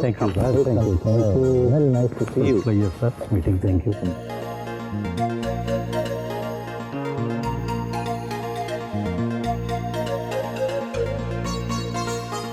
Thank you, sir. Thank you. Very nice to see you. Pleasure, sir. Meeting. Thank you.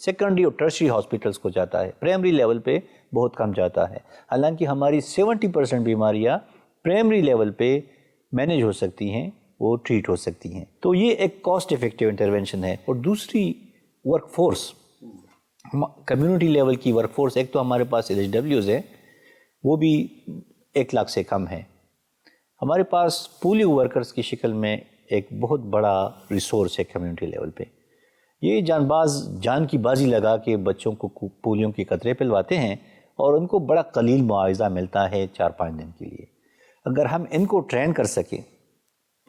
Secondary اور tertiary hospitals کو جاتا ہے، primary level پہ بہت کم جاتا ہے، حالانکہ ہماری 70% بیماریاں پرائمری لیول پہ مینیج ہو سکتی ہیں، وہ ٹریٹ ہو سکتی ہیں۔ تو یہ ایک کاسٹ افیکٹیو انٹرونشن ہے۔ اور دوسری ورک فورس، کمیونٹی لیول کی ورک فورس، ایک تو ہمارے پاس LHWs ہے، وہ بھی 1 لاکھ سے کم ہے۔ ہمارے پاس پولیو ورکرز کی شکل میں ایک بہت بڑا ریسورس ہے کمیونٹی لیول پہ۔ یہ جان کی بازی لگا کے بچوں کو پولیو کے قطرے پلواتے ہیں اور ان کو بڑا قلیل معاوضہ ملتا ہے 4-5 دن کے لیے۔ اگر ہم ان کو ٹرین کر سکیں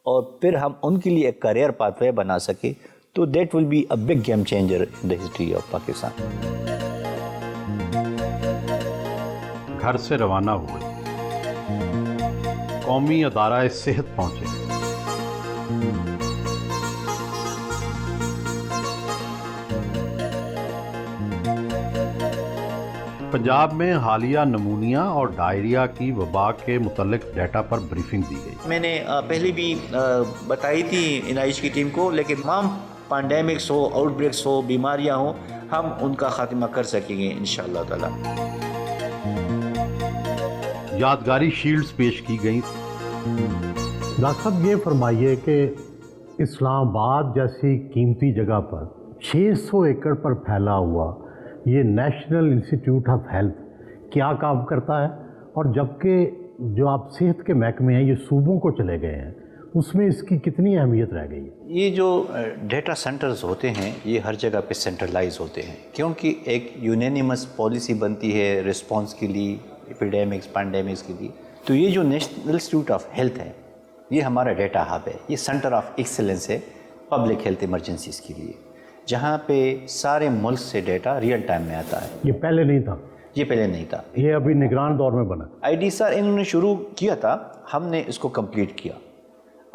اور پھر ہم ان کے لیے ایک کیریئر پاتھ وے بنا سکیں تو that will be a big game changer in the history of Pakistan. گھر سے روانہ ہوئے، قومی ادارہ صحت پہنچے، پنجاب میں حالیہ نمونیا اور ڈائریا کی وبا کے متعلق ڈیٹا پر بریفنگ دی گئی۔ میں نے پہلے بھی بتائی تھی NIH کی ٹیم کو، لیکن تمام پینڈیمکس ہو، آؤٹ بریکس ہو، بیماریاں ہوں، ہم ان کا خاتمہ کر سکیں گے انشاءاللہ تعالی۔ یادگاری شیلڈز پیش کی گئیں۔ ڈاکٹر صاحب یہ فرمائیے کہ اسلام آباد جیسی قیمتی جگہ پر 600 ایکڑ پر پھیلا ہوا یہ نیشنل انسٹیٹیوٹ آف ہیلتھ کیا کام کرتا ہے؟ اور جبکہ جو آپ صحت کے محکمے ہیں یہ صوبوں کو چلے گئے ہیں، اس میں اس کی کتنی اہمیت رہ گئی ہے؟ یہ جو ڈیٹا سینٹرز ہوتے ہیں یہ ہر جگہ پہ سینٹرلائز ہوتے ہیں، کیونکہ ایک یونینیمس پالیسی بنتی ہے رسپانس کے لیے، ایپیڈیمکس پینڈیمکس کے لیے۔ تو یہ جو نیشنل انسٹیٹیوٹ آف ہیلتھ ہے یہ ہمارا ڈیٹا ہب ہے، یہ سینٹر آف ایکسلنس ہے پبلک ہیلتھ ایمرجنسیز کے لیے، جہاں پہ سارے ملک سے ڈیٹا ریئل ٹائم میں آتا ہے۔ یہ پہلے نہیں تھا؟ یہ پہلے نہیں تھا، یہ ابھی نگران دور میں بنا۔ IDSR انہوں نے شروع کیا تھا، ہم نے اس کو کمپلیٹ کیا،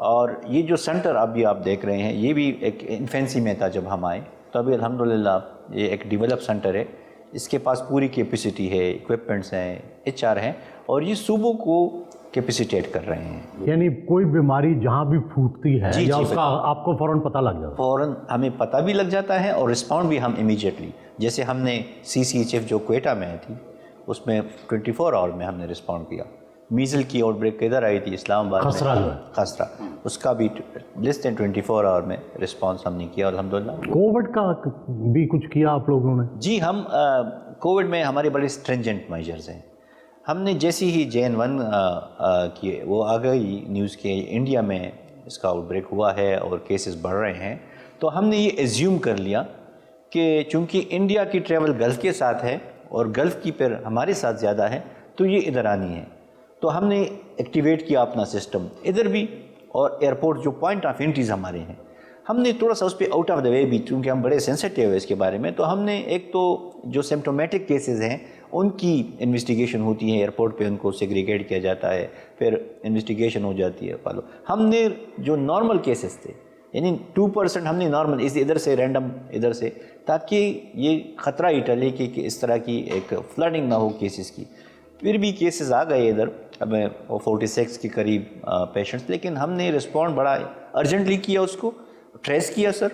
اور یہ جو سینٹر ابھی آپ دیکھ رہے ہیں یہ بھی ایک انفینسی میں تھا جب ہم آئے، تو ابھی الحمدللہ یہ ایک ڈیولپ سینٹر ہے، اس کے پاس پوری کیپیسٹی ہے، اکوپمنٹس ہیں، HR ہیں، اور یہ صوبوں کو کیپیسیٹیٹ کر رہے ہیں۔ یعنی کوئی بیماری جہاں بھی پھوٹتی ہے جی یا جی اس کا آپ کو فوراً پتہ لگ جاتا ہے؟ فوراً ہمیں پتہ بھی لگ جاتا ہے اور رسپونڈ بھی ہم امیجیٹلی، جیسے ہم نے CCHF جو کوئٹہ میں تھی اس میں 24 آور میں ہم نے رسپونڈ کیا۔ میزل کی آؤٹ بریک ادھر آئی تھی اسلام آباد میں، خسرہ جو ہے، خسرہ، اس کا بھی لیس دین 24 آور میں رسپانس ہم نے کیا الحمدللہ۔ کووڈ کا بھی کچھ کیا آپ لوگوں نے؟ جی، ہم کووڈ میں ہمارے بڑے اسٹرینجنٹ میجرز ہیں۔ ہم نے جیسی ہی JN1 کی وہ آ گئی نیوز کے انڈیا میں اس کا آؤٹ بریک ہوا ہے اور کیسز بڑھ رہے ہیں، تو ہم نے یہ ایزیوم کر لیا کہ چونکہ انڈیا کی ٹریول گلف کے ساتھ ہے اور گلف کی پھر ہمارے ساتھ زیادہ ہے تو یہ ادھر آنی ہے، تو ہم نے ایکٹیویٹ کیا اپنا سسٹم ادھر بھی، اور ایئرپورٹ جو پوائنٹ آف انٹریز ہمارے ہیں ہم نے تھوڑا سا اس پہ آؤٹ آف دا وے بھی، چونکہ ہم بڑے سینسیٹیو ہیں اس کے بارے میں، تو ہم نے ایک تو جو سمپٹومیٹک کیسز ہیں ان کی انویسٹیگیشن ہوتی ہے، ایئرپورٹ پہ ان کو سیگریگیٹ کیا جاتا ہے، پھر انویسٹیگیشن ہو جاتی ہے فالو۔ ہم نے جو نارمل کیسز تھے یعنی 2% ہم نے نارمل ادھر سے رینڈم ادھر سے، تاکہ یہ خطرہ ہی ٹلے کہ اس طرح کی ایک فلڈنگ نہ ہو کیسز کی۔ پھر بھی کیسز آ گئے ادھر، اب 46 کے قریب پیشنٹس، لیکن ہم نے رسپونڈ بڑا ارجنٹلی کیا، اس کو ٹریس کیا سر،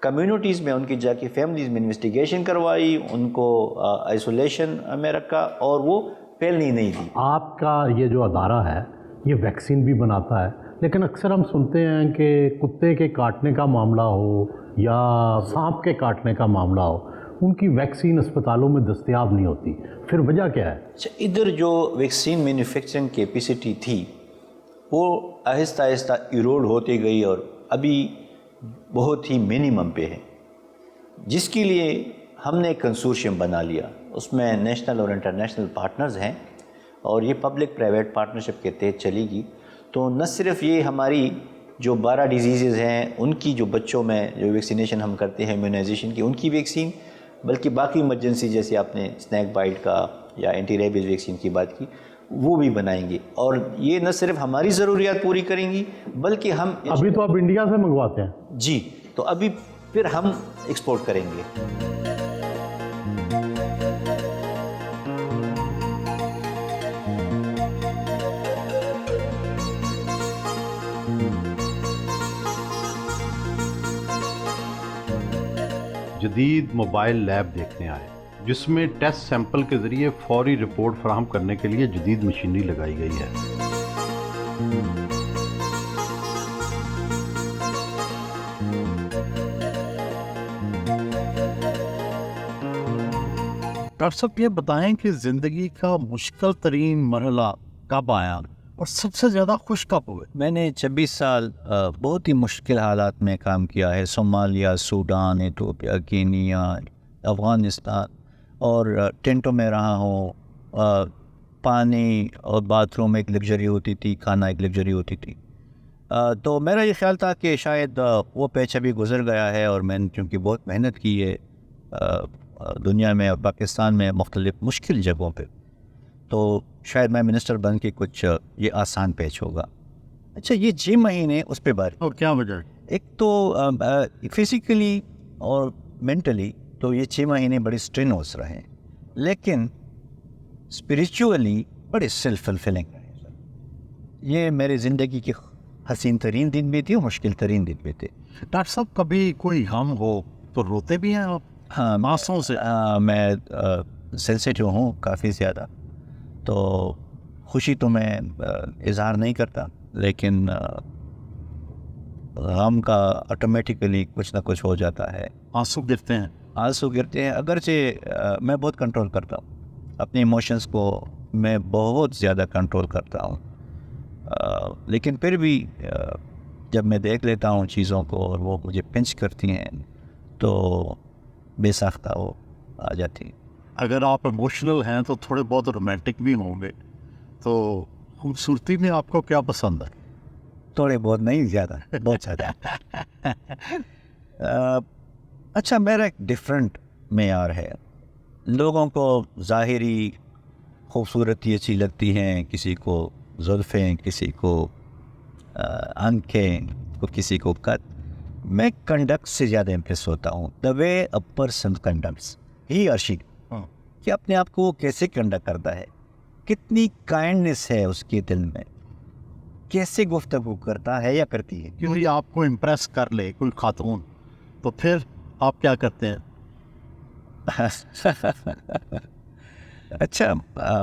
کمیونٹیز میں ان کی جا کے فیملیز میں انویسٹیگیشن کروائی، ان کو آئسولیشن میں رکھا اور وہ پھیلنے نہیں دی۔ آپ کا یہ جو ادارہ ہے یہ ویکسین بھی بناتا ہے، لیکن اکثر ہم سنتے ہیں کہ کتے کے کاٹنے کا معاملہ ہو یا سانپ کے کاٹنے کا معاملہ ہو، ان کی ویکسین اسپتالوں میں دستیاب نہیں ہوتی، پھر وجہ کیا ہے؟ اچھا، ادھر جو ویکسین مینوفیکچرنگ کیپیسٹی تھی وہ آہستہ آہستہ ایروڈ ہوتی گئی اور ابھی بہت ہی منیمم پہ ہے، جس کے لیے ہم نے ایک کنسورشیم بنا لیا، اس میں نیشنل اور انٹرنیشنل پارٹنرز ہیں اور یہ پبلک پرائیویٹ پارٹنرشپ کے تحت چلے گی۔ تو نہ صرف یہ ہماری جو 12 ڈیزیزز ہیں ان کی جو بچوں میں جو ویکسینیشن ہم کرتے ہیں امیونائزیشن کی، ان کی ویکسین، بلکہ باقی ایمرجنسی جیسے آپ نے اسنیک بائٹ کا یا اینٹی ریبیز ویکسین کی بات کی وہ بھی بنائیں گے، اور یہ نہ صرف ہماری ضروریات پوری کریں گی بلکہ ہم ابھی تو آپ انڈیا سے منگواتے ہیں؟ جی، تو ابھی پھر ہم ایکسپورٹ کریں گے۔ جدید موبائل لیب دیکھنے آئے جس میں ٹیسٹ سیمپل کے ذریعے فوری رپورٹ فراہم کرنے کے لیے جدید مشینری لگائی گئی ہے۔ ڈاکٹر صاحب یہ بتائیں کہ زندگی کا مشکل ترین مرحلہ کب آیا اور سب سے زیادہ خوش کب ہوئے؟ میں نے 26 سال بہت ہی مشکل حالات میں کام کیا ہے، Somalia, Sudan, Ethiopia, Kenya, Afghanistan, اور ٹینٹوں میں رہا ہوں۔ پانی اور باتھ روم ایک لگژری ہوتی تھی، کھانا ایک لگژری ہوتی تھی۔ تو میرا یہ خیال تھا کہ شاید وہ پیچ ابھی گزر گیا ہے، اور میں نے چونکہ بہت محنت کی ہے دنیا میں اور پاکستان میں مختلف مشکل جگہوں پہ، تو شاید میں منسٹر بن کے کچھ یہ آسان پیچ ہوگا۔ اچھا، یہ 6 مہینے اس پہ بات، اور کیا وجہ؟ ایک تو فزیکلی اور مینٹلی تو یہ 6 مہینے بڑے اسٹرینوس رہے، لیکن اسپریچولی بڑے سیلف فلفلنگ رہے سر۔ یہ میری زندگی کی حسین ترین دن بھی تھی اور مشکل ترین دن بھی تھے۔ ڈاکٹر صاحب کبھی کوئی غم ہو تو روتے بھی ہیں آپ؟ ہاں، ماسوں سے؟ میں سینسیٹیو ہوں کافی زیادہ، تو خوشی تو میں اظہار نہیں کرتا، لیکن غم کا آٹومیٹیکلی کچھ نہ کچھ ہو جاتا ہے، آنسو گرتے ہیں؟ آنسو گرتے ہیں۔ اگرچہ میں بہت کنٹرول کرتا ہوں اپنے ایموشنز کو، میں بہت زیادہ کنٹرول کرتا ہوں، لیکن پھر بھی جب میں دیکھ لیتا ہوں چیزوں کو اور وہ مجھے پنچ کرتی ہیں تو بے ساختہ وہ آ جاتی۔ اگر آپ ایموشنل ہیں تو تھوڑے بہت رومانٹک بھی ہوں گے، تو خوبصورتی میں آپ کو کیا پسند ہے؟ تھوڑے بہت نہیں، زیادہ، بہت زیادہ۔ اچھا، میرا ایک ڈفرینٹ معیار ہے۔ لوگوں کو ظاہری خوبصورتی اچھی لگتی ہیں، کسی کو زلفیں، کسی کو آنکھیں، کسی کو قد۔ میں کنڈکٹ سے زیادہ امپریس ہوتا ہوں، دا وے اے پرسن کنڈکٹس ہی اور شی، کہ اپنے آپ کو وہ کیسے کنڈکٹ کرتا ہے، کتنی کائنڈنیس ہے اس کے دل میں، کیسے گفتگو کرتا ہے یا کرتی ہے۔ کیونکہ آپ کو امپریس کر لے کوئی خاتون تو پھر آپ کیا کرتے ہیں؟ اچھا،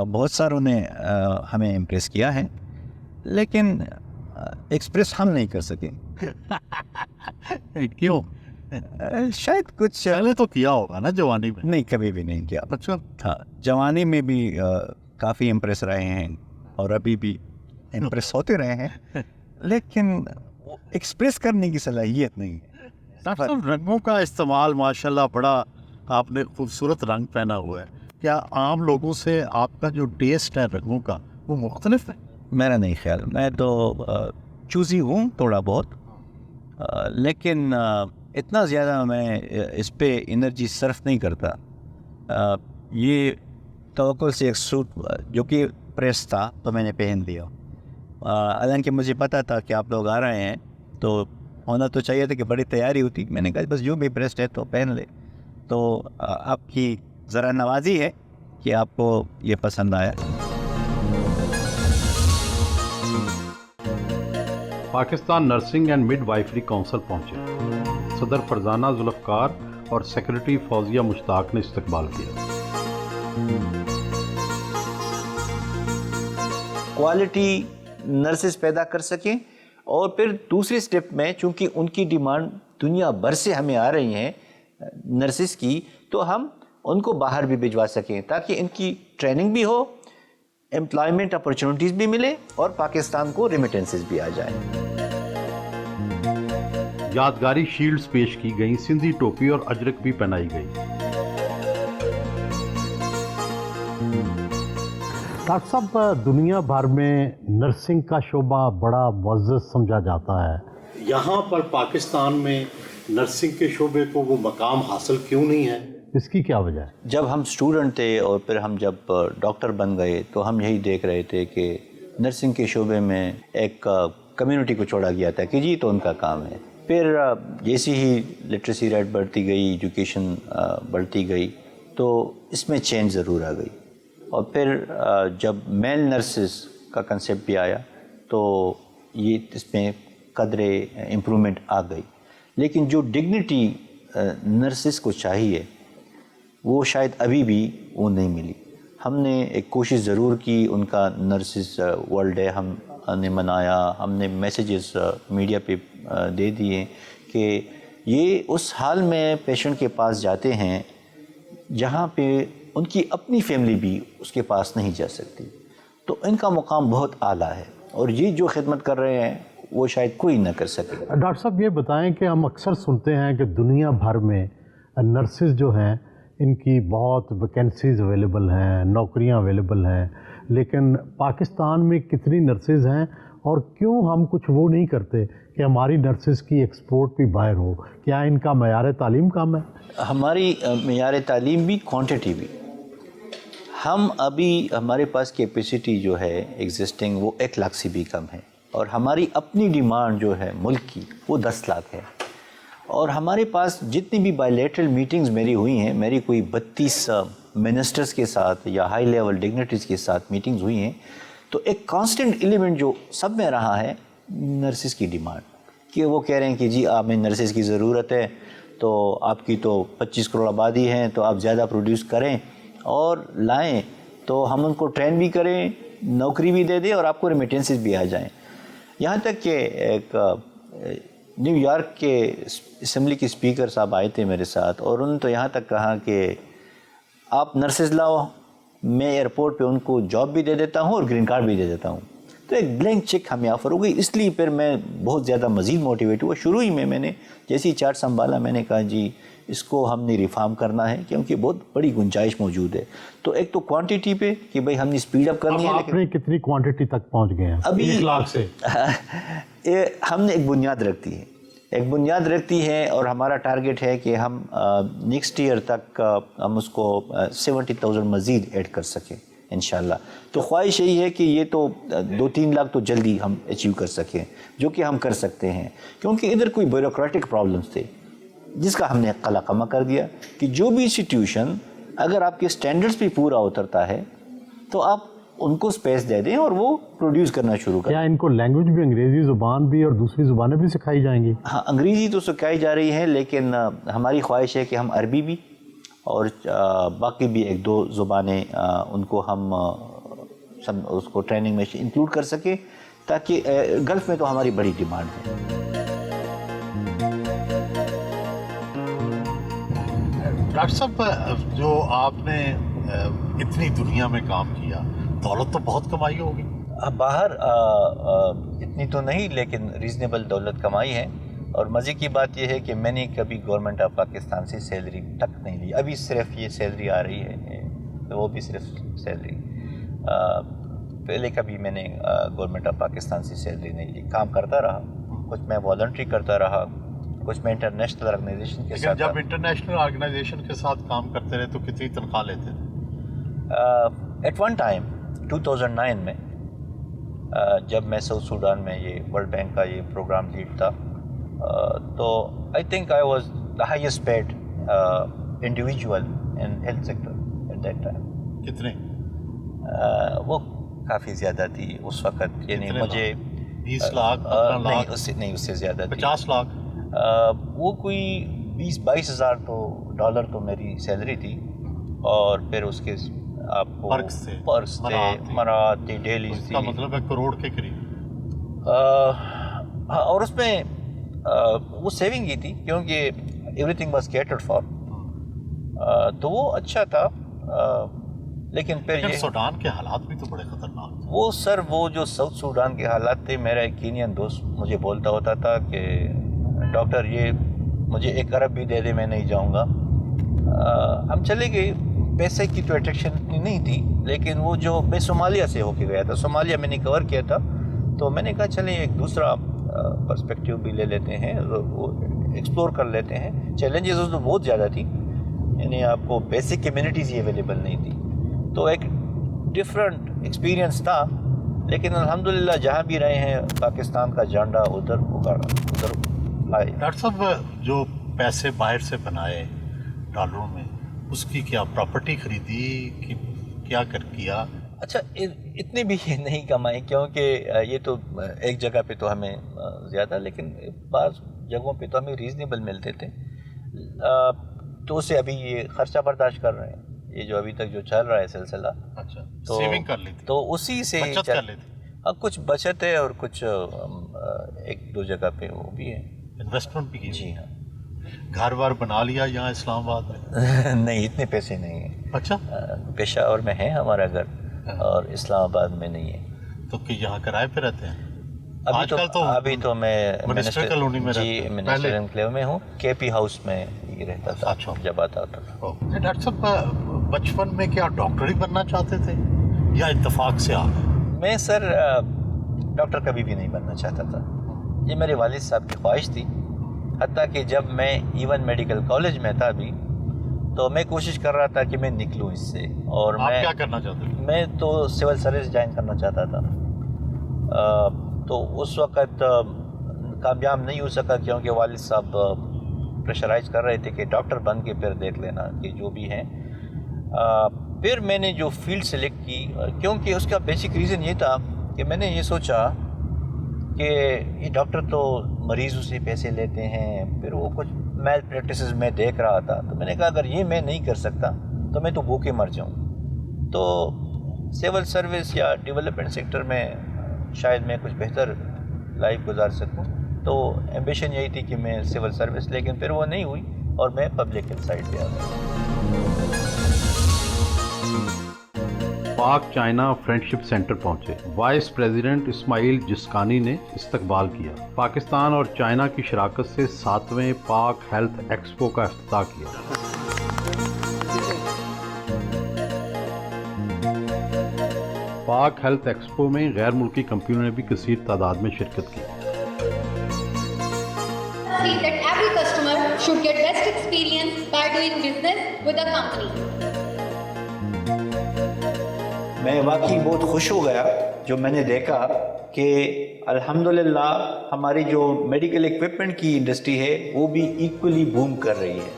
بہت ساروں نے ہمیں امپریس کیا ہے، لیکن ایکسپریس ہم نہیں کر سکے۔ کیوں؟ شاید کچھ پہلے تو کیا ہوگا نا جوانی میں؟ نہیں، کبھی بھی نہیں کیا۔ اچھا، ہاں، جوانی میں بھی کافی امپریس رہے ہیں اور ابھی بھی امپریس ہوتے رہے ہیں، لیکن ایکسپریس کرنے کی صلاحیت نہیں ہے۔ ڈاکٹر صاحب، رنگوں کا استعمال ماشاءاللہ بڑا، آپ نے خوبصورت رنگ پہنا ہوا ہے، کیا عام لوگوں سے آپ کا جو ٹیسٹ ہے رنگوں کا وہ مختلف ہے؟ میرا نہیں خیال، میں تو چوزی ہوں تھوڑا بہت، لیکن اتنا زیادہ میں اس پہ انرجی صرف نہیں کرتا۔ یہ توقع سے ایک سوٹ جو کہ پریس تھا تو میں نے پہن لیا، حالانکہ مجھے پتہ تھا کہ آپ لوگ آ رہے ہیں تو ہونا تو چاہیے تھا کہ بڑی تیاری ہوتی، میں نے کہا بس جو بھی پریسڈ ہے تو پہن لے۔ تو آپ کی ذرا نوازی ہے کہ آپ کو یہ پسند آیا۔ Pakistan nursing and midwifery council پہنچے، صدر فرزانہ ذوالفقار اور سیکرٹری فوزیہ مشتاق نے استقبال کیا۔ کوالٹی نرسز پیدا کر سکیں، اور پھر دوسرے سٹیپ میں چونکہ ان کی ڈیمانڈ دنیا بھر سے ہمیں آ رہی ہیں نرسز کی، تو ہم ان کو باہر بھی بھجوا سکیں تاکہ ان کی ٹریننگ بھی ہو، امپلائمنٹ اپرچونٹیز بھی ملے اور پاکستان کو ریمیٹنسز بھی آ جائیں۔ یادگاری شیلڈز پیش کی گئیں، سندھی ٹوپی اور اجرک بھی پہنائی گئی۔ ڈاکٹر صاحب، دنیا بھر میں نرسنگ کا شعبہ بڑا معزز سمجھا جاتا ہے، یہاں پر پاکستان میں نرسنگ کے شعبے کو وہ مقام حاصل کیوں نہیں ہے؟ اس کی کیا وجہ ہے؟ جب ہم اسٹوڈنٹ تھے اور پھر ہم جب ڈاکٹر بن گئے تو ہم یہی دیکھ رہے تھے کہ نرسنگ کے شعبے میں ایک کمیونٹی کو چھوڑا گیا تھا کہ جی تو ان کا کام ہے۔ پھر جیسی ہی لٹریسی ریٹ بڑھتی گئی، ایجوکیشن بڑھتی گئی، تو اس میں چینج ضرور آ گئی۔ اور پھر جب میل نرسز کا کنسیپٹ بھی آیا تو یہ اس میں قدرے امپرومنٹ آ گئی، لیکن جو ڈگنیٹی نرسز کو چاہیے وہ شاید ابھی بھی وہ نہیں ملی. ہم نے ایک کوشش ضرور کی, ان کا نرسز ورلڈ ڈے ہم نے منایا, ہم نے میسیجز میڈیا پہ دے دیے کہ یہ اس حال میں پیشنٹ کے پاس جاتے ہیں جہاں پہ ان کی اپنی فیملی بھی اس کے پاس نہیں جا سکتی. تو ان کا مقام بہت اعلیٰ ہے اور یہ جو خدمت کر رہے ہیں وہ شاید کوئی نہ کر سکے. ڈاکٹر صاحب یہ بتائیں کہ ہم اکثر سنتے ہیں کہ دنیا بھر میں نرسز جو ہیں ان کی بہت ویکینسیز اویلیبل ہیں, نوکریاں اویلیبل ہیں, لیکن پاکستان میں کتنی نرسز ہیں اور کیوں ہم کچھ وہ نہیں کرتے کہ ہماری نرسز کی ایکسپورٹ بھی باہر ہو؟ کیا ان کا معیار تعلیم کم ہے؟ ہماری معیار تعلیم بھی, کوانٹٹی بھی. ہم ابھی ہمارے پاس کیپیسٹی جو ہے ایگزسٹنگ وہ 1 لاکھ سے بھی کم ہے, اور ہماری اپنی ڈیمانڈ جو ہے ملک کی وہ 10 لاکھ ہے. اور ہمارے پاس جتنی بھی بائیلیٹرل میٹنگز میری ہوئی ہیں, میری کوئی 32 منسٹرز کے ساتھ یا ہائی لیول ڈگنیٹریز کے ساتھ میٹنگز ہوئی ہیں, تو ایک کانسٹنٹ ایلیمنٹ جو سب میں رہا ہے نرسز کی ڈیمانڈ, کہ وہ کہہ رہے ہیں کہ جی آپ میں نرسز کی ضرورت ہے, تو آپ کی تو 25 کروڑ آبادی ہے, تو آپ زیادہ پروڈیوس کریں اور لائیں تو ہم ان کو ٹرین بھی کریں, نوکری بھی دے دیں اور آپ کو ریمیٹنسز بھی آ جائیں. یہاں تک کہ ایک نیو یارک کے اسمبلی کے اسپیکر صاحب آئے تھے میرے ساتھ, اور انہوں نے تو یہاں تک کہا کہ آپ نرسز لاؤ, میں ایئرپورٹ پہ ان کو جاب بھی دے دیتا ہوں اور گرین کارڈ بھی دے دیتا ہوں. تو ایک بلینک چیک ہمیں آفر ہو گئی, اس لیے پھر میں بہت زیادہ مزید موٹیویٹ ہوا. شروع ہی میں نے جیسی چارٹ سنبھالا میں نے کہا جی اس کو ہم نے ریفارم کرنا ہے کیونکہ بہت بڑی گنجائش موجود ہے. تو ایک تو کوانٹٹی پہ کہ بھئی ہم نے اسپیڈ اپ کرنی ہے, لیکن آپ کتنی کوانٹٹی تک پہنچ گئے ہیں ابھی 1 لاکھ سے؟ ہم نے ایک بنیاد رکھتی ہے, اور ہمارا ٹارگٹ ہے کہ ہم نیکسٹ ایئر تک ہم اس کو 70,000 مزید ایڈ کر سکیں انشاءاللہ. تو خواہش یہی ہے کہ یہ تو 2-3 لاکھ تو جلدی ہم اچیو کر سکیں, جو کہ ہم کر سکتے ہیں, کیونکہ ادھر کوئی بیوروکریٹک پرابلمس تھے جس کا ہم نے قلعہ کر دیا کہ جو بھی انسٹیٹیوشن اگر آپ کے سٹینڈرڈز پہ پورا اترتا ہے تو آپ ان کو سپیس دے دیں اور وہ پروڈیوس کرنا شروع کریں. کیا ان کو لینگویج بھی, انگریزی زبان بھی اور دوسری زبانیں بھی سکھائی جائیں گی؟ ہاں, انگریزی تو سکھائی جا رہی ہے, لیکن ہماری خواہش ہے کہ ہم عربی بھی اور باقی بھی 1-2 زبانیں ان کو ہم اس کو ٹریننگ میں انکلوڈ کر سکیں, تاکہ گلف میں تو ہماری بڑی ڈیمانڈ ہے. ڈاکٹر صاحب جو آپ نے اتنی دنیا میں کام کیا, دولت تو بہت کمائی ہوگی؟ باہر اتنی تو نہیں, لیکن ریزنیبل دولت کمائی ہے. اور مزے کی بات یہ ہے کہ میں نے کبھی گورنمنٹ آف پاکستان سے سیلری تک نہیں لی. ابھی صرف یہ سیلری آ رہی ہے, تو وہ بھی صرف سیلری. پہلے کبھی میں نے گورنمنٹ آف پاکستان سے سیلری نہیں لی. کام کرتا رہا, کچھ میں والنٹری کرتا رہا, کچھ میں انٹرنیشنل آرگنائزیشن کے ساتھ. جب انٹرنیشنل آرگنائزیشن کے ساتھ کام کرتے رہے تو کتنی تنخواہ لیتے تھے؟ ایٹ ون ٹائم 2009 میں جب میں ساؤتھ سوڈان میں یہ ورلڈ بینک کا یہ پروگرام لیڈ تھا, تو I think I was the highest paid individual in health sector at that time. کتنے؟ وہ کافی زیادہ تھی اس وقت, یعنی مجھے 20 لاکھ نہیں, اس سے زیادہ تھی. 50 لاکھ وہ کوئی 20-22 ہزار تو ڈالر تو میری سیلری تھی, اور پھر اس کے آپ کو پرکس تھے, مرات تھی, ڈیلیز تھی. مطلب 1 کروڑ کے قریب. اور اس میں وہ سیونگ ہی تھی کیونکہ every thing was catered for, تو وہ اچھا تھا. لیکن پھر یہ سوڈان کے حالات بھی تو بڑے خطرناک تھے. وہ سر, وہ جو ساؤتھ سوڈان کے حالات تھے, میرا ایک کینین دوست مجھے بولتا ہوتا تھا کہ ڈاکٹر یہ مجھے 1 ارب بھی دے دے میں نہیں جاؤں گا. ہم چلے گئے, پیسے کی تو اٹریکشن اتنی نہیں تھی, لیکن وہ جو میں صومالیہ سے ہو کے گیا تھا, صومالیہ میں نے کور کیا تھا, تو میں نے کہا چلیں ایک دوسرا پرسپیکٹیو بھی لے لیتے ہیں, وہ ایکسپلور کر لیتے ہیں. چیلنجز اس میں بہت زیادہ تھی, یعنی آپ کو بیسک کمیونٹیز ہی اویلیبل نہیں تھی, تو ایک ڈفرینٹ ایکسپیرینس تھا. لیکن الحمدللہ جہاں بھی رہے ہیں پاکستان کا جھنڈا ادھر اگاڑا, ادھر لائے. ڈاکٹر صاحب جو پیسے باہر سے بنائے ڈالروں میں, اس کی کیا پراپرٹی خریدی کہ کیا کیا؟ اچھا, اتنے بھی نہیں کمائے کیونکہ یہ تو ایک جگہ پہ تو ہمیں زیادہ, لیکن بعض جگہوں پہ تو ہمیں ریزنیبل ملتے تھے. تو اسے ابھی یہ خرچہ برداشت کر رہے ہیں، یہ جو ابھی تک جو چل رہا ہے سلسلہ. اچھا، تو سیونگ کر لی تھی، تو اسی سے بچت کر لی تھی. کچھ بچت ہے اور کچھ ایک دو جگہ پہ وہ بھی ہے. انویسٹمنٹ بھی کی. جی ہاں. گھر وار بنا لیا یہاں اسلام آباد میں؟ نہیں، اتنے پیسے نہیں ہیں. اچھا، پشاور میں ہے ہمارا گھر اور اسلام آباد میں نہیں ہے. تو کہ یہاں کرائے پہ رہتے ہیں؟ ابھی تو میں منسٹر کالونی میں جی منسٹر انکلیو میں ہوں. کے پی ہاؤس میں یہ رہتا تھا. اچھا. جب آتا تھا. ڈاکٹر صاحب بچپن میں کیا ڈاکٹر ہی بننا چاہتے تھے یا اتفاق سے آ گئے؟ میں سر ڈاکٹر کبھی بھی نہیں بننا چاہتا تھا. یہ میرے والد صاحب کی خواہش تھی. حتیٰ کہ جب میں ایون میڈیکل کالج میں تھا ابھی تو میں کوشش کر رہا تھا کہ میں نکلوں اس سے. اور آپ کیا کرنا چاہتے تھے؟ میں تو سول سروس جوائن کرنا چاہتا تھا. تو اس وقت کامیاب نہیں ہو سکا کیونکہ والد صاحب پریشرائز کر رہے تھے کہ ڈاکٹر بن کے پھر دیکھ لینا کہ جو بھی ہیں. پھر میں نے جو فیلڈ سلیکٹ کی کیونکہ اس کا بیسک ریزن یہ تھا کہ میں نے یہ سوچا کہ یہ ڈاکٹر تو مریضوں سے پیسے لیتے ہیں، پھر وہ کچھ میل پریکٹسز میں دیکھ رہا تھا. تو میں نے کہا اگر یہ میں نہیں کر سکتا تو میں تو بھوکے مر جاؤں. تو سول سروس یا ڈیولپمنٹ سیکٹر میں شاید میں کچھ بہتر لائف گزار سکوں. تو ایمبیشن یہی تھی کہ میں سول سروس، لیکن پھر وہ نہیں ہوئی اور میں پبلک ہیلتھ سائڈ پہ آ گیا. پاک چائنا فرینڈشپ سینٹر پہنچے. وائس پریزیڈنٹ اسماعیل جسکانی نے استقبال کیا. پاکستان اور چائنا کی شراکت سے 7ویں پاک ہیلتھ ایکسپو کا افتتاح کیا. پاک ہیلتھ ایکسپو میں غیر ملکی کمپنیوں نے بھی کثیر تعداد میں شرکت کی. That every customer should get best experience by doing business with a company. میں واقعی بہت خوش ہو گیا جو میں نے دیکھا کہ الحمدللہ ہماری جو میڈیکل ایکوپمنٹ کی انڈسٹری ہے وہ بھی ایکولی بوم کر رہی ہے.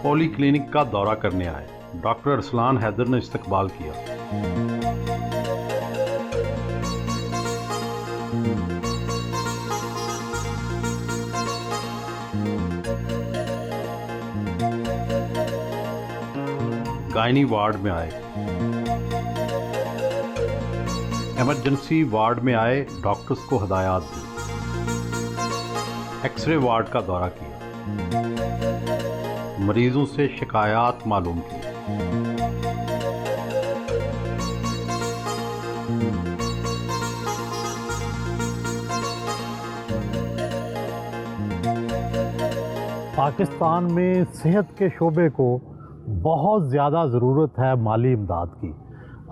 پولی کلینک کا دورہ کرنے آئے. ڈاکٹر ارسلان حیدر نے استقبال کیا. گائنی وارڈ میں آئے. ایمرجنسی وارڈ میں آئے ڈاکٹرز کو ہدایات دی. ایکس رے وارڈ کا دورہ کیا. مریضوں سے شکایات معلوم کی. پاکستان میں صحت کے شعبے کو بہت زیادہ ضرورت ہے مالی امداد کی.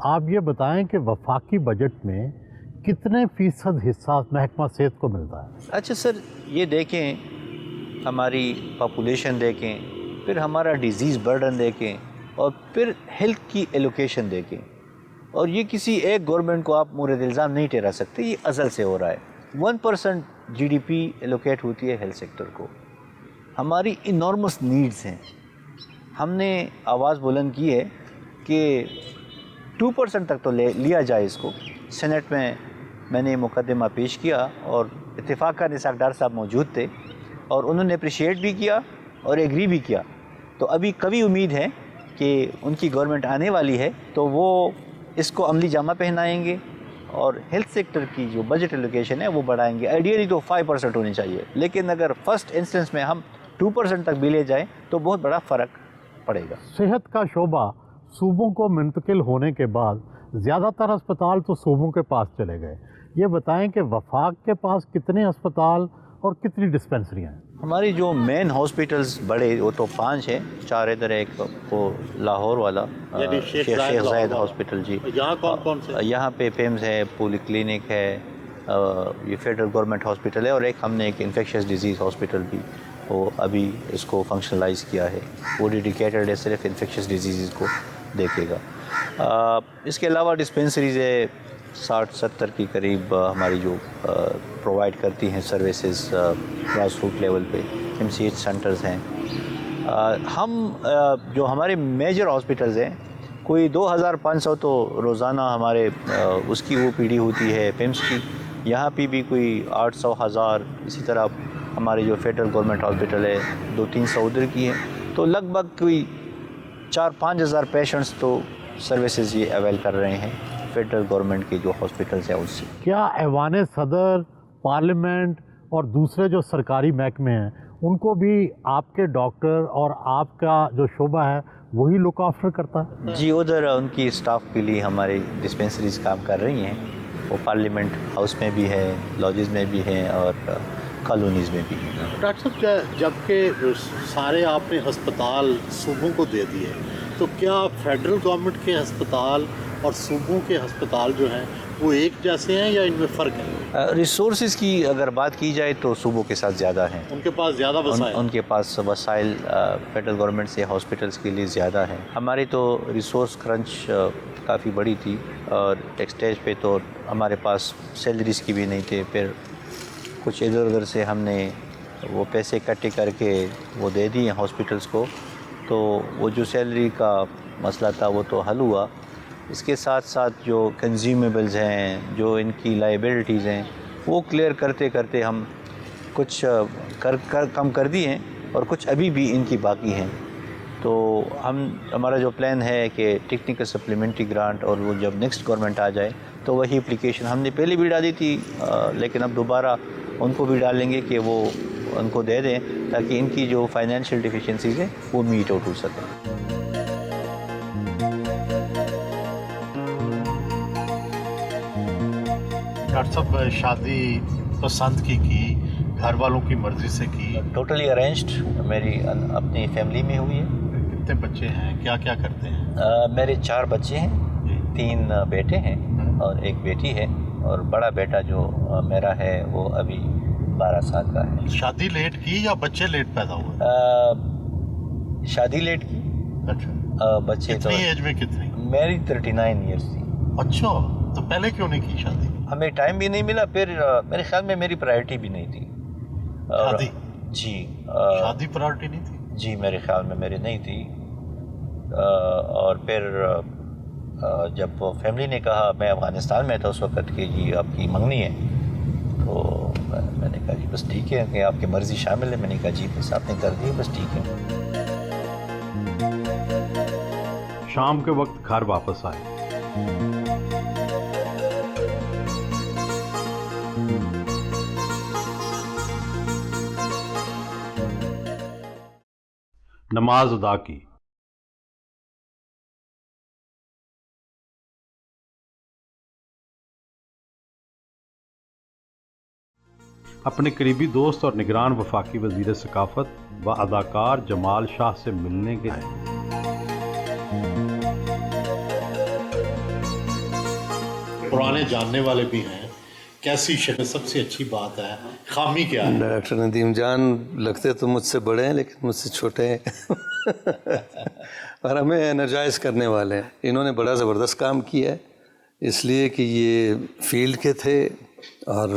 آپ یہ بتائیں کہ وفاقی بجٹ میں کتنے فیصد حصہ محکمہ صحت کو ملتا ہے؟ اچھا سر، یہ دیکھیں ہماری پاپولیشن دیکھیں، پھر ہمارا ڈیزیز برڈن دیکھیں اور پھر ہیلتھ کی ایلوکیشن دیکھیں. اور یہ کسی ایک گورنمنٹ کو آپ مورد الزام نہیں ٹھہرا سکتے، یہ ازل سے ہو رہا ہے. 1% جی ڈی پی ایلوکیٹ ہوتی ہے ہیلتھ سیکٹر کو. ہماری انارمس نیڈز ہیں. ہم نے آواز بلند کی ہے کہ 2% تک تو لیا جائے اس کو. سینٹ میں نے مقدمہ پیش کیا اور اتفاقاً اسحاق ڈار صاحب موجود تھے اور انہوں نے اپریشیٹ بھی کیا اور ایگری بھی کیا. تو ابھی کبھی امید ہے کہ ان کی گورنمنٹ آنے والی ہے تو وہ اس کو عملی جامہ پہنائیں گے اور ہیلتھ سیکٹر کی جو بجٹ ایلوکیشن ہے وہ بڑھائیں گے. آئیڈیلی تو 5% ہونی چاہیے، لیکن اگر فرسٹ انسٹنس میں ہم 2% تک بھی لے جائیں تو بہت بڑا فرق پڑے گا. صحت کا شعبہ صوبوں کو منتقل ہونے کے بعد زیادہ تر اسپتال تو صوبوں کے پاس چلے گئے. یہ بتائیں کہ وفاق کے پاس کتنے اسپتال اور کتنی ڈسپنسریاں ہیں؟ ہماری جو مین ہاسپٹلز بڑے وہ تو 5 ہیں. 4 ادھر، ایک وہ لاہور والا شیخ زاید ہاسپٹل. جی یہاں کون کون سے؟ یہاں پہ پیمز ہے، پولی کلینک ہے، یہ فیڈرل گورنمنٹ ہاسپٹل ہے، اور ایک ہم نے ایک انفیکشس ڈیزیز ہاسپٹل بھی وہ ابھی اس کو فنکشنلائز کیا ہے. وہ ڈیڈیکیٹڈ ہے، صرف انفیکشس ڈیزیز کو دیکھے گا. اس کے علاوہ ڈسپینسریز ہے 60-70 کی قریب ہماری جو پرووائڈ کرتی ہیں سروسز گراس روٹ لیول پہ. MCH سینٹرز ہیں. ہم جو ہمارے میجر ہاسپٹلز ہیں کوئی 2500 تو روزانہ ہمارے اس کی وہ پیڑھی ہوتی ہے پیمس کی. یہاں پہ بھی کوئی 800-1000. اسی طرح ہمارے جو فیڈرل گورنمنٹ ہاسپٹل ہے 200-300 ادھر کی ہیں. تو لگ بھگ کوئی 4-5 ہزار پیشنٹس تو سروسز یہ اویل کر رہے ہیں فیڈرل گورنمنٹ کے جو ہاسپٹلس ہیں اس سے. کیا ایوان صدر، پارلیمنٹ اور دوسرے جو سرکاری محکمے ہیں ان کو بھی آپ کے ڈاکٹر اور آپ کا جو شعبہ ہے وہی لک آفٹر کرتا ہے؟ جی ادھر ان کی اسٹاف کے لیے ہماری ڈسپینسریز کام کر رہی ہیں. وہ پارلیمنٹ ہاؤس میں بھی ہے، لاجز میں بھی ہیں اور کالونیز میں بھی ہیں. ڈاکٹر صاحب جبکہ سارے آپ نے ہسپتال صوبوں کو دے دیے تو کیا فیڈرل گورنمنٹ کے ہسپتال اور صوبوں کے ہسپتال جو ہیں وہ ایک جیسے ہیں یا ان میں فرق ہے؟ ریسورسز کی اگر بات کی جائے تو صوبوں کے ساتھ زیادہ ہیں. ان کے پاس زیادہ وسائل ان کے پاس وسائل فیڈرل گورنمنٹ سے ہاسپٹلس کے لیے زیادہ ہیں. ہماری تو ریسورس کرنچ کافی بڑی تھی اور ایک سٹیج پہ تو ہمارے پاس سیلریز کی بھی نہیں تھے. پھر کچھ ادھر ادھر سے ہم نے وہ پیسے اکٹھے کر کے وہ دے دیے ہاسپٹلس کو. تو وہ جو سیلری کا مسئلہ تھا وہ تو حل ہوا. اس کے ساتھ ساتھ جو کنزیومیبلز ہیں، جو ان کی لائبلٹیز ہیں، وہ کلیئر کرتے کرتے ہم کچھ کم کر دیے ہیں اور کچھ ابھی بھی ان کی باقی ہیں. تو ہمارا جو پلان ہے کہ ٹیکنیکل سپلیمنٹری گرانٹ اور وہ جب نیکسٹ گورنمنٹ آ جائے تو وہی اپلیکیشن ہم نے پہلے بھی ڈالی تھی لیکن اب دوبارہ ان کو بھی ڈالیں گے کہ وہ ان کو دے دیں تاکہ ان کی جو فائنینشیل ڈیفیشنسیز ہیں وہ میٹ آؤٹ ہو سکیں. ڈاکٹر صاحب شادی پسند کی گھر والوں کی مرضی سے کی؟ ٹوٹلی ارینجڈ میری اپنی فیملی میں ہوئی ہے. کتنے بچے ہیں، کیا کیا کرتے ہیں؟ میرے 4 بچے ہیں، 3 بیٹے ہیں اور 1 بیٹی ہے. اور بڑا بیٹا جو میرا ہے وہ ابھی 12 سال کا ہے. شادی لیٹ کی یا بچے لیٹ پیدا ہوئے؟ شادی لیٹ کی. اچھا، بچے تو کتنی ایج میں کتنی؟ میری 39 ایئرس تھی. اچھا، تو پہلے کیوں نہیں کی شادی؟ ہمیں ٹائم بھی نہیں ملا. پھر میرے خیال میں میری پرائرٹی بھی نہیں تھی. شادی؟ جی شادی پرائرٹی نہیں تھی؟ جی میرے خیال میں میری نہیں تھی. اور پھر جب فیملی نے کہا، میں افغانستان میں تھا اس وقت کہ جی آپ کی منگنی ہے، تو میں نے کہا جی بس ٹھیک ہے کہ آپ کی مرضی شامل ہے. میں نے کہا جی بس آپ نے کر دی بس ٹھیک ہے. شام کے وقت گھر واپس آئے. نماز ادا کی. اپنے قریبی دوست اور نگران وفاقی وزیر ثقافت و اداکار جمال شاہ سے ملنے گئے. پرانے جاننے والے بھی ہیں، کیسی شکل سب سے اچھی بات ہے، خامی کیا ہے؟ ڈاکٹر ندیم جان لگتے تو مجھ سے بڑے ہیں لیکن مجھ سے چھوٹے ہیں اور ہمیں انرجائز کرنے والے ہیں. انہوں نے بڑا زبردست کام کیا ہے اس لیے کہ یہ فیلڈ کے تھے اور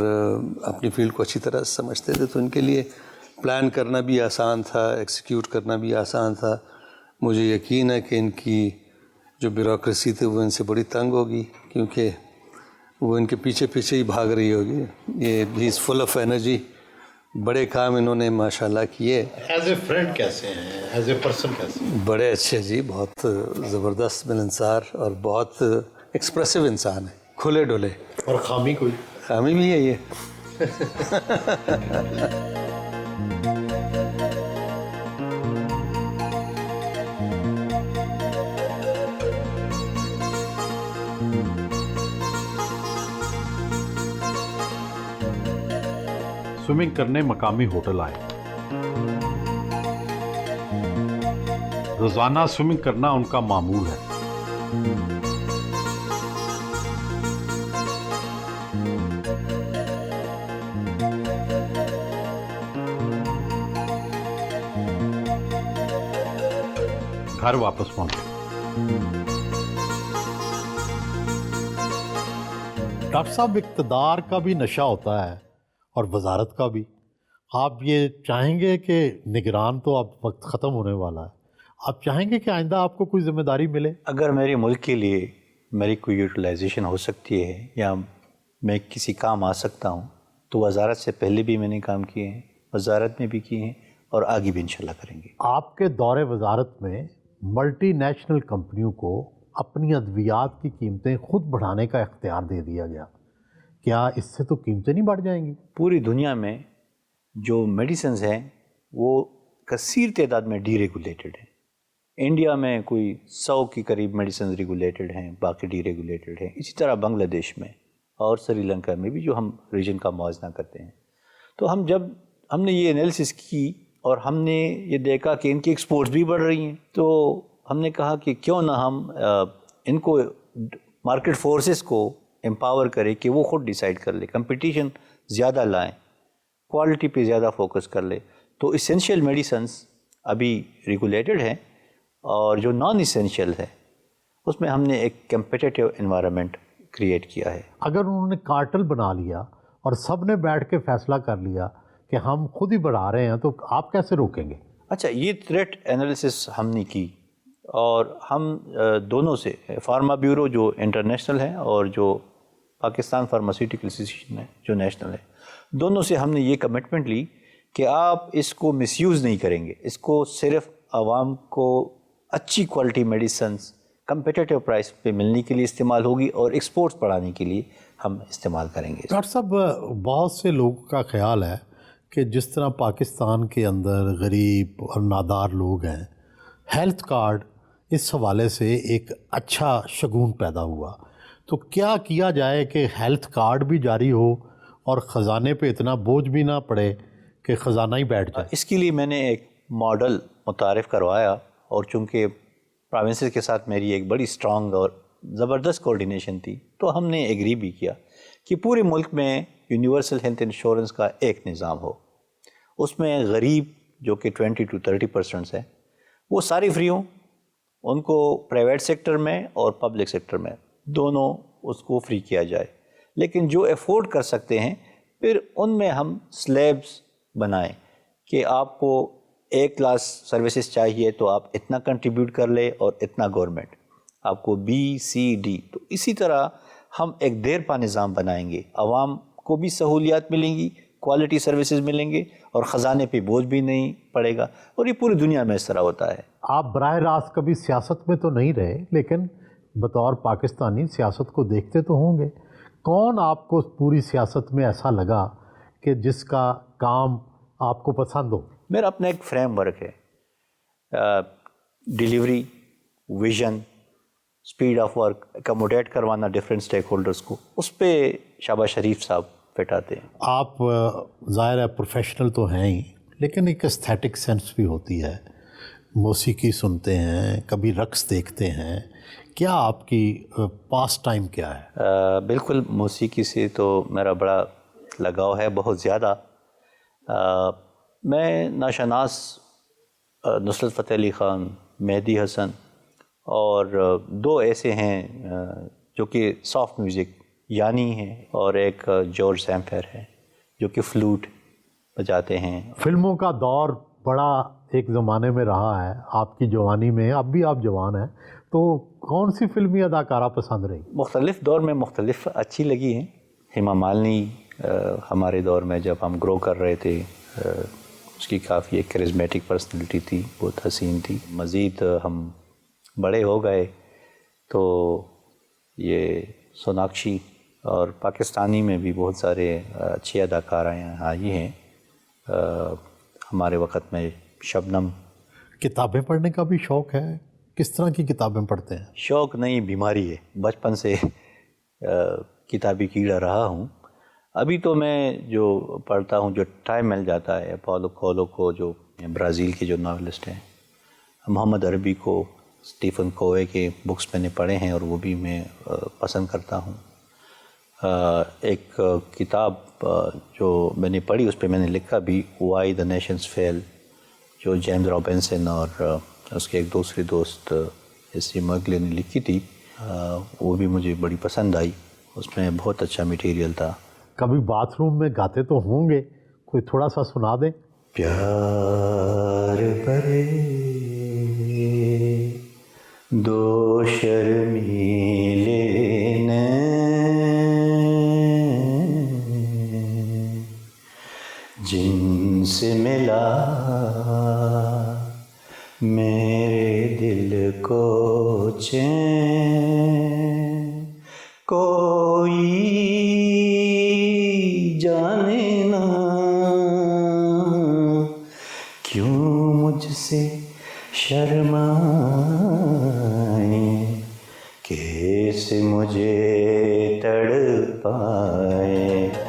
اپنی فیلڈ کو اچھی طرح سمجھتے تھے، تو ان کے لیے پلان کرنا بھی آسان تھا، ایکسیکیوٹ کرنا بھی آسان تھا. مجھے یقین ہے کہ ان کی جو بیوروکریسی تھی وہ ان سے بڑی تنگ ہوگی کیونکہ وہ ان کے پیچھے پیچھے ہی بھاگ رہی ہوگی. یہ ہی از فل آف انرجی. بڑے کام انہوں نے ماشاءاللہ کیے. ایز اے فرینڈ کیسے ہیں، ایز اے پرسن کیسے ہیں؟ بڑے اچھے جی، بہت زبردست ملنسار اور بہت ایکسپریسو انسان ہے، کھلے ڈولے. اور خامی کوئی؟ خامی بھی ہے یہ. سوئمنگ کرنے مقامی ہوٹل آئے. روزانہ سوئمنگ کرنا ان کا معمول ہے. گھر واپس پہنچے. ڈاکٹر صاحب اقتدار کا بھی نشہ ہوتا ہے اور وزارت کا بھی، آپ یہ چاہیں گے کہ نگران تو اب وقت ختم ہونے والا ہے، آپ چاہیں گے کہ آئندہ آپ کو کوئی ذمہ داری ملے؟ اگر میرے ملک کے لیے میری کوئی یوٹیلائزیشن ہو سکتی ہے یا میں کسی کام آ سکتا ہوں تو وزارت سے پہلے بھی میں نے کام کیے ہیں، وزارت میں بھی کیے ہیں اور آگے بھی انشاءاللہ کریں گے۔ آپ کے دور وزارت میں ملٹی نیشنل کمپنیوں کو اپنی ادویات کی قیمتیں خود بڑھانے کا اختیار دے دیا گیا، کیا اس سے تو قیمتیں نہیں بڑھ جائیں گی؟ پوری دنیا میں جو میڈیسنز ہیں وہ کثیر تعداد میں ڈی ریگولیٹڈ ہیں۔ انڈیا میں کوئی 100 کے قریب میڈیسنز ریگولیٹڈ ہیں، باقی ڈی ریگولیٹڈ ہیں۔ اسی طرح بنگلہ دیش میں اور سری لنکا میں بھی جو ہم ریجن کا موازنہ کرتے ہیں، تو جب ہم نے یہ انالیسس کی اور ہم نے یہ دیکھا کہ ان کی ایکسپورٹس بھی بڑھ رہی ہیں، تو ہم نے کہا کہ کیوں نہ ہم ان کو مارکیٹ فورسز کو امپاور کریں کہ وہ خود ڈیسائیڈ کر لے، کمپٹیشن زیادہ لائیں، کوالٹی پہ زیادہ فوکس کر لے۔ تو اسینشیل میڈیسنز ابھی ریگولیٹڈ ہیں اور جو نان اسینشیل ہے اس میں ہم نے ایک کمپیٹیٹیو انوائرمنٹ کریٹ کیا ہے۔ اگر انہوں نے کارٹل بنا لیا اور سب نے بیٹھ کے فیصلہ کر لیا کہ ہم خود ہی بڑھا رہے ہیں تو آپ کیسے روکیں گے؟ اچھا، یہ تھریٹ انالیسس ہم نے کی اور ہم دونوں سے فارما بیورو جو انٹرنیشنل ہے اور جو پاکستان فارماسیوٹیکل ایسوسیشن ہے جو نیشنل ہے، دونوں سے ہم نے یہ کمٹمنٹ لی کہ آپ اس کو مس یوز نہیں کریں گے، اس کو صرف عوام کو اچھی کوالٹی میڈیسنز کمپیٹیٹیو پرائس پہ ملنے کے لیے استعمال ہوگی اور ایکسپورٹس بڑھانے کے لیے ہم استعمال کریں گے۔ ڈاکٹر صاحب، بہت سے لوگوں کا خیال ہے کہ جس طرح پاکستان کے اندر غریب اور نادار لوگ ہیں، ہیلتھ کارڈ اس حوالے سے ایک اچھا شگون پیدا ہوا، تو کیا کیا جائے کہ ہیلتھ کارڈ بھی جاری ہو اور خزانے پہ اتنا بوجھ بھی نہ پڑے کہ خزانہ ہی بیٹھ جائے؟ اس کے لیے میں نے ایک ماڈل متعارف کروایا اور چونکہ پروونسز کے ساتھ میری ایک بڑی اسٹرانگ اور زبردست کوارڈینیشن تھی، تو ہم نے ایگری بھی کیا کہ پورے ملک میں یونیورسل ہیلتھ انشورنس کا ایک نظام ہو، اس میں غریب جو کہ 20 to 30% ہے وہ ساری فری ہوں، ان کو پرائیویٹ سیکٹر میں اور پبلک سیکٹر میں دونوں اس کو فری کیا جائے، لیکن جو افورڈ کر سکتے ہیں پھر ان میں ہم سلیبس بنائیں کہ آپ کو ایک کلاس سروسز چاہیے تو آپ اتنا کنٹریبیوٹ کر لیں اور اتنا گورنمنٹ، آپ کو بی سی ڈی، تو اسی طرح ہم ایک دیر پا نظام بنائیں گے، عوام کو بھی سہولیات ملیں گی، کوالٹی سروسز ملیں گے اور خزانے پہ بوجھ بھی نہیں پڑے گا، اور یہ پوری دنیا میں اس طرح ہوتا ہے۔ آپ براہ راست کبھی سیاست میں تو نہیں رہے، لیکن بطور پاکستانی سیاست کو دیکھتے تو ہوں گے، کون آپ کو پوری سیاست میں ایسا لگا کہ جس کا کام آپ کو پسند ہو؟ میرا اپنا ایک فریم ورک ہے، delivery, vision, speed of work, accommodate کروانا ڈفرینٹ اسٹیک ہولڈرز کو، اس پہ شہباز شریف صاحب فٹ آتے ہیں۔ آپ ظاہر ہے پروفیشنل تو ہیں ہی، لیکن ایک استھیٹک سینس بھی ہوتی ہے، موسیقی سنتے ہیں، کبھی رقص دیکھتے ہیں، کیا آپ کی پاس ٹائم کیا ہے؟ بالکل، موسیقی سے تو میرا بڑا لگاؤ ہے، بہت زیادہ۔ میں ناشناس نصرت فتح علی خان، مہدی حسن اور دو ایسے ہیں جو کہ سافٹ میوزک، یانی ہیں اور ایک جارج سیمپھر ہے جو کہ فلوٹ بجاتے ہیں۔ فلموں کا دور بڑا ایک زمانے میں رہا ہے، آپ کی جوانی میں، اب بھی آپ جوان ہیں، تو کون سی فلمی اداکارہ پسند رہی؟ مختلف دور میں مختلف اچھی لگی ہیں۔ ہیما مالنی ہمارے دور میں جب ہم گرو کر رہے تھے، اس کی کافی ایک کرزمیٹک پرسنالٹی تھی، بہت حسین تھی۔ مزید ہم بڑے ہو گئے تو یہ سوناکشی اور پاکستانی میں بھی بہت سارے اچھی اداکارائیں آئی ہیں ہمارے وقت میں۔ شبنم۔ کتابیں پڑھنے کا بھی شوق ہے؟ کس طرح کی کتابیں پڑھتے ہیں؟ شوق نہیں، بیماری ہے، بچپن سے کتابی کیڑا رہا ہوں۔ ابھی تو میں جو پڑھتا ہوں، جو ٹائم مل جاتا ہے، پاولو کویلو کو جو برازیل کے جو ناولسٹ ہیں، محمد عربی کو، اسٹیفن کووے کے بکس میں نے پڑھے ہیں اور وہ بھی میں پسند کرتا ہوں۔ ایک کتاب جو میں نے پڑھی اس پہ میں نے لکھا بھی، وائی دا نیشنز فیل، جو جیمز رابنسن اور اس کے ایک دوسرے دوست ایسی مرگلے نے لکھی تھی، وہ بھی مجھے بڑی پسند آئی، اس میں بہت اچھا میٹیریل تھا۔ کبھی باتھ روم میں گاتے تو ہوں گے، کوئی تھوڑا سا سنا دیں. پیار بھرے دو شرمیلے جن سے ملا میرے دل کو چین، کوئی جانے نہ کیوں مجھ سے شرمائیں، کیسے مجھے تڑپائیں.